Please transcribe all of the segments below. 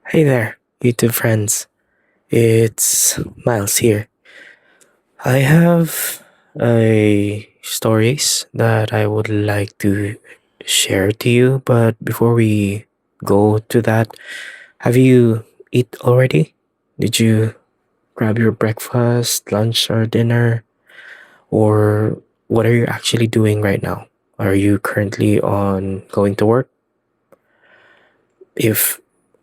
Hey there, YouTube friends. It's Miles here. I have a stories that I would like to share to you, but before we go to that, have you eat already? Did you grab your breakfast, lunch, or dinner? Or what are you actually doing right now? Are you currently on going to work? If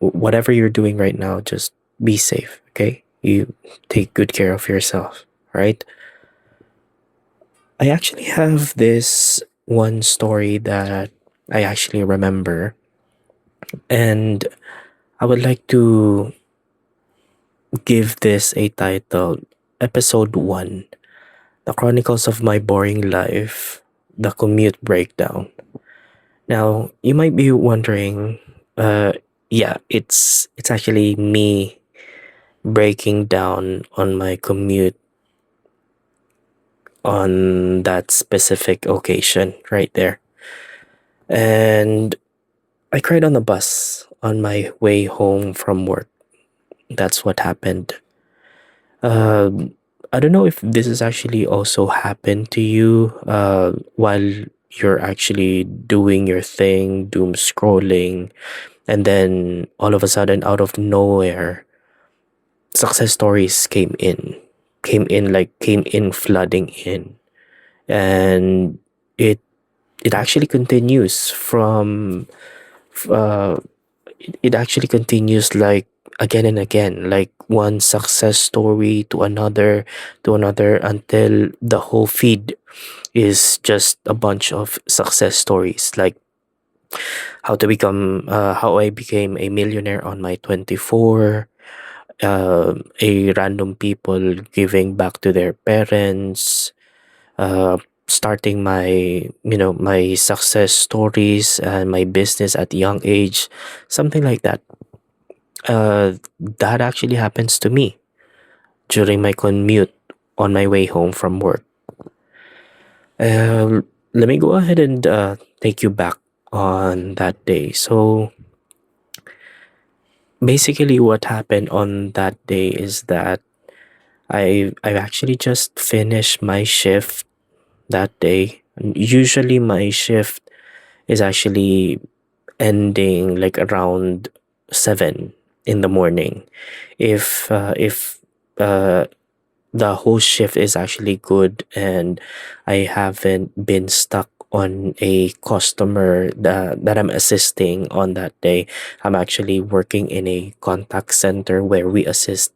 whatever you're doing right now, just be safe, okay? You take good care of yourself, right? I actually have this one story that I actually remember, and I would like to give this a title: Episode 1: The Chronicles of My Boring Life, The Commute Breakdown. Now, you might be wondering, yeah, it's actually me breaking down on my commute on that specific occasion right there. And I cried on the bus on my way home from work. That's what happened. Um, I don't know if this has actually also happened to you while you're actually doing your thing, doom scrolling, and then all of a sudden, out of nowhere, success stories came in flooding in, and it it actually continues from uh it actually continues like again and again, like one success story to another until the whole feed is just a bunch of success stories, like how I became a millionaire on my 24, a random people giving back to their parents, uh, starting my success stories and my business at a young age, something like that. That actually happens to me during my commute on my way home from work. uh, Let me go ahead and take you back on that day. So basically what happened on that day is that I actually just finished my shift that day. Usually my shift is actually ending like around 7 in the morning. If uh, the whole shift is actually good and I haven't been stuck on a customer that I'm assisting on that day. I'm actually working in a contact center where we assist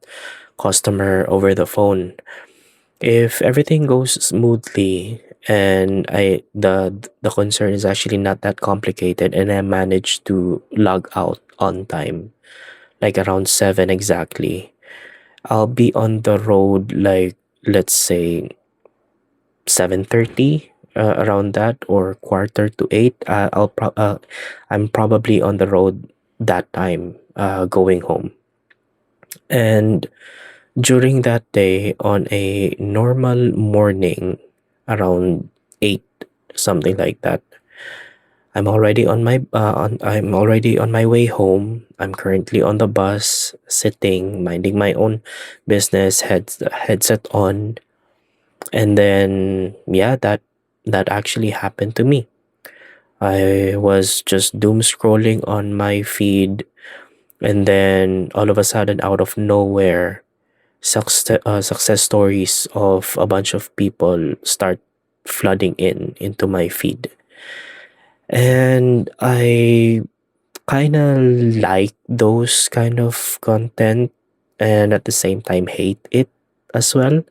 customer over the phone. If everything goes smoothly and the concern is actually not that complicated and I manage to log out on time, like around 7 exactly, I'll be on the road like, let's say, 7:30, around that, or quarter to 8. I'm probably on the road that time, going home. And during that day, on a normal morning, around 8, something like that, I'm already on my way home. I'm currently on the bus, sitting, minding my own business, headset on, and then yeah, that actually happened to me. I was just doom scrolling on my feed, and then all of a sudden, out of nowhere, success stories of a bunch of people start flooding into my feed. And I kind of like those kind of content, and at the same time hate it as well.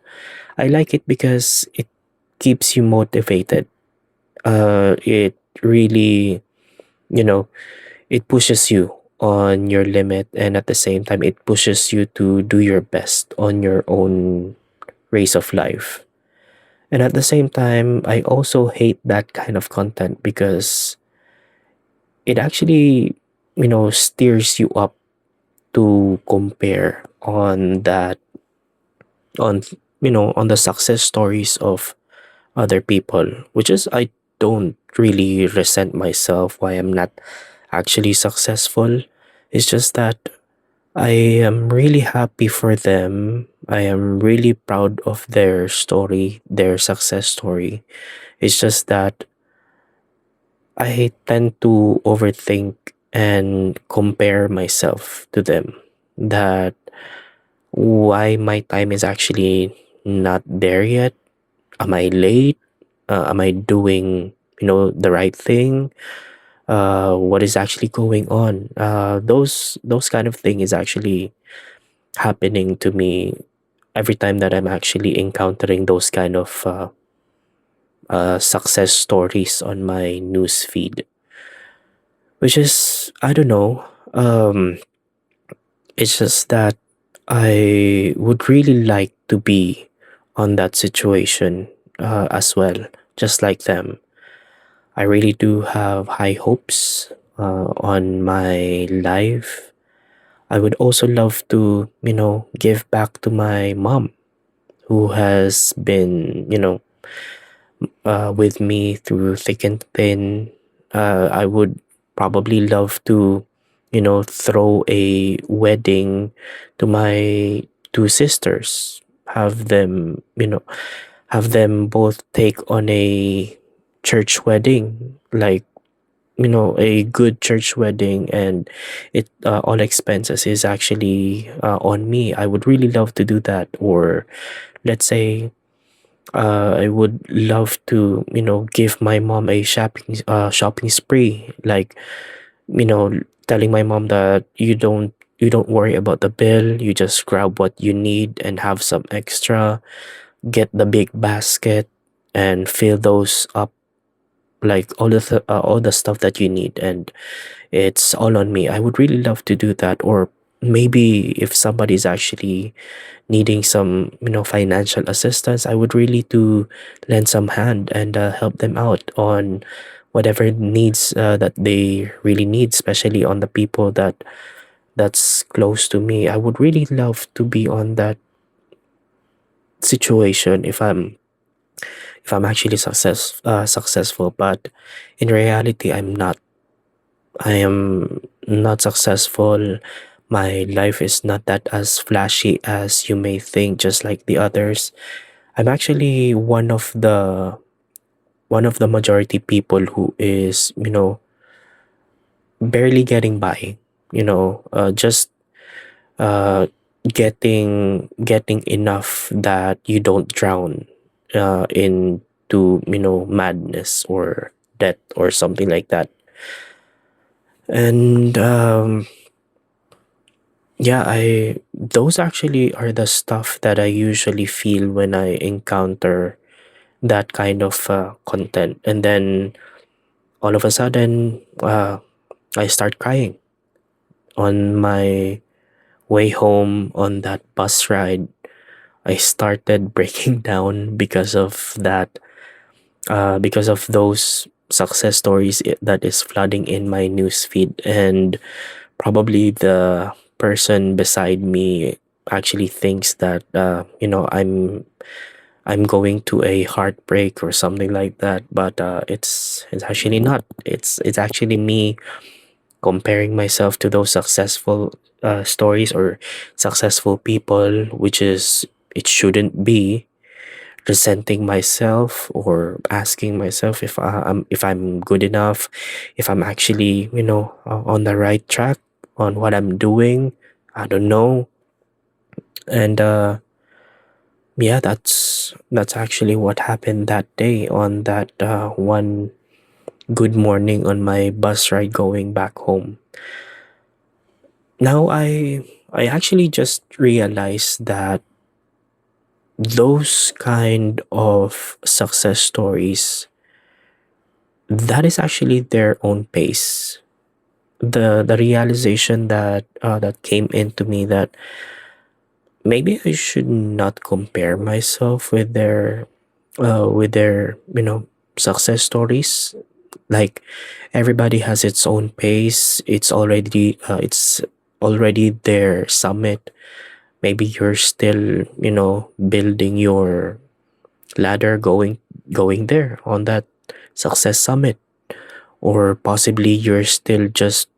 I like it because it keeps you motivated. It really, you know, it pushes you on your limit, and at the same time it pushes you to do your best on your own race of life. And at the same time, I also hate that kind of content because it actually, steers you up to compare on that, on, on the success stories of other people, which is, I don't really resent myself why I'm not actually successful. It's just that I am really happy for them. I am really proud of their story, their success story. It's just that I tend to overthink and compare myself to them. That why my time is actually not there yet. Am I late? Am I doing, the right thing? What is actually going on? Those kind of thing is actually happening to me every time that I'm actually encountering those kind of success stories on my news feed, which is, I don't know. It's just that I would really like to be on that situation as well, just like them. I really do have high hopes on my life. I would also love to, give back to my mom who has been, with me through thick and thin. I would probably love to, throw a wedding to my two sisters, have them both take on a church wedding, like, a good church wedding, and it all expenses is actually on me. I would really love to do that. Or let's say I would love to, give my mom a shopping spree, like, you know, telling my mom that you don't worry about the bill, you just grab what you need and have some extra, get the big basket and fill those up, like all the stuff that you need, and it's all on me. I would really love to do that. Or maybe if somebody's actually needing some, financial assistance, I would really to lend some hand and help them out on whatever needs that they really need, especially on the people that's close to me. I would really love to be on that situation if I'm actually successful. But in reality, I am not successful. My life is not that as flashy as you may think, just like the others. I'm actually one of the majority people who is, barely getting by, just uh getting enough that you don't drown into, madness or death or something like that. And yeah, I those actually are the stuff that I usually feel when I encounter that kind of content. And then all of a sudden, I start crying on my way home on that bus ride. I started breaking down because of those success stories that is flooding in my news feed. And probably the person beside me actually thinks that, I'm going to a heartbreak or something like that. But it's actually not. It's actually me comparing myself to those successful stories or successful people, which is it shouldn't be. Resenting myself or asking myself if I'm good enough, if I'm actually, on the right track on what I'm doing. I don't know. And yeah, that's actually what happened that day on that one good morning on my bus ride going back home. Now I actually just realized that those kind of success stories, that is actually their own pace. The realization that came into me, that maybe I should not compare myself with their success stories. Like, everybody has its own pace. It's already their summit. Maybe you're still, building your ladder, going there on that success summit. Or possibly you're still just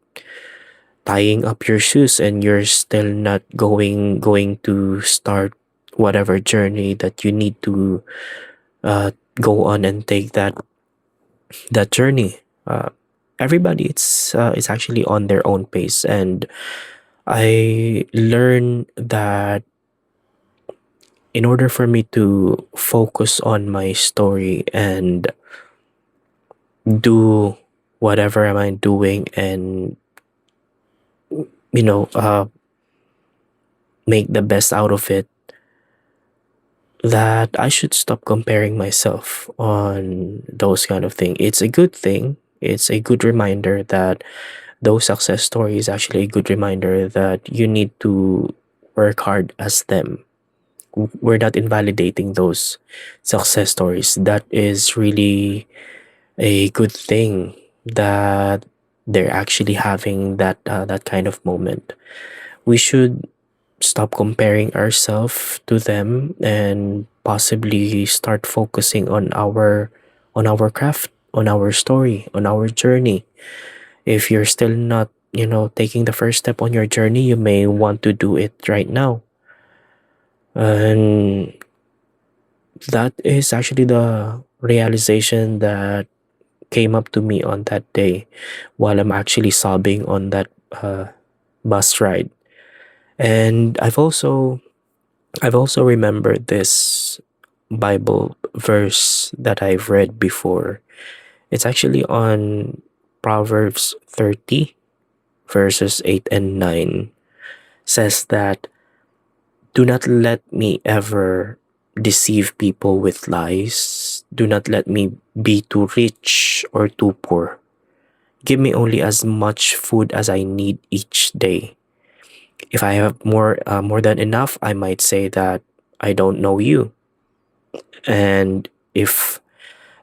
tying up your shoes and you're still not going to start whatever journey that you need to go on and take that journey. Everybody, it's actually on their own pace, and I learned that in order for me to focus on my story and do whatever am I doing, and you know uh make the best out of it, that I should stop comparing myself on those kind of things. It's a good thing. It's a good reminder that those success stories actually a good reminder that you need to work hard as them. We're not invalidating those success stories. That is really a good thing that they're actually having that kind of moment. We should stop comparing ourselves to them and possibly start focusing on our craft, on our story, on our journey. If you're still not, taking the first step on your journey, you may want to do it right now. And that is actually the realization that came up to me on that day while I'm actually sobbing on that bus ride. And I've also remembered this Bible verse that I've read before. It's actually on Proverbs 30 verses 8 and 9. Says that, "Do not let me ever deceive people with lies. Do not let me be too rich or too poor. Give me only as much food as I need each day. If I have more than enough, I might say that I don't know you. And if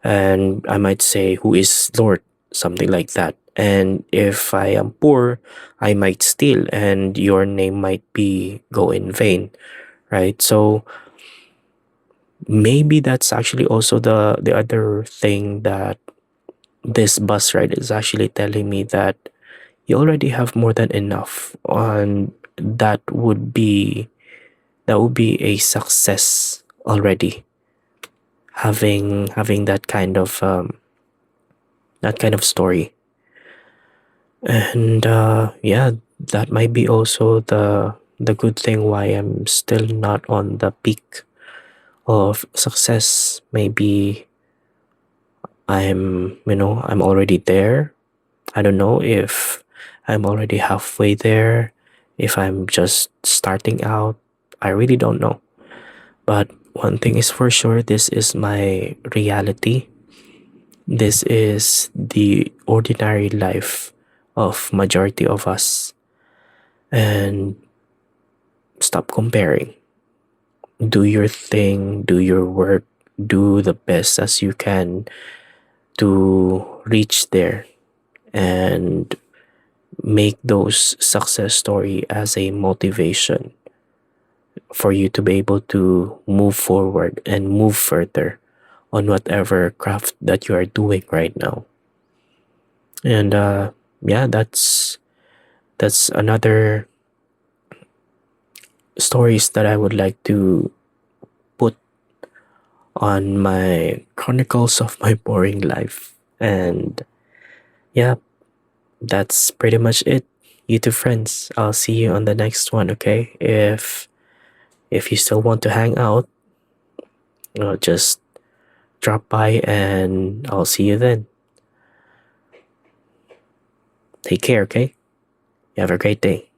and I might say, who is Lord?" Something like that. "And if I am poor, I might steal, and your name might be go in vain." Right? So maybe that's actually also the other thing that this bus ride is actually telling me, that you already have more than enough, and that would be a success already, having that kind of story. And yeah, that might be also the good thing why I'm still not on the peak of success. Maybe I'm already there. I don't know if I'm already halfway there, if I'm just starting out. I really don't know. But one thing is for sure, this is my reality. This is the ordinary life of majority of us. And stop comparing. Do your thing, do your work, do the best as you can to reach there, and make those success story as a motivation for you to be able to move forward and move further on whatever craft that you are doing right now. And yeah, that's another stories that I would like to put on my chronicles of my boring life. And yeah, that's pretty much it. You two friends, I'll see you on the next one, okay? If you still want to hang out, just drop by and I'll see you then. Take care, okay? You have a great day.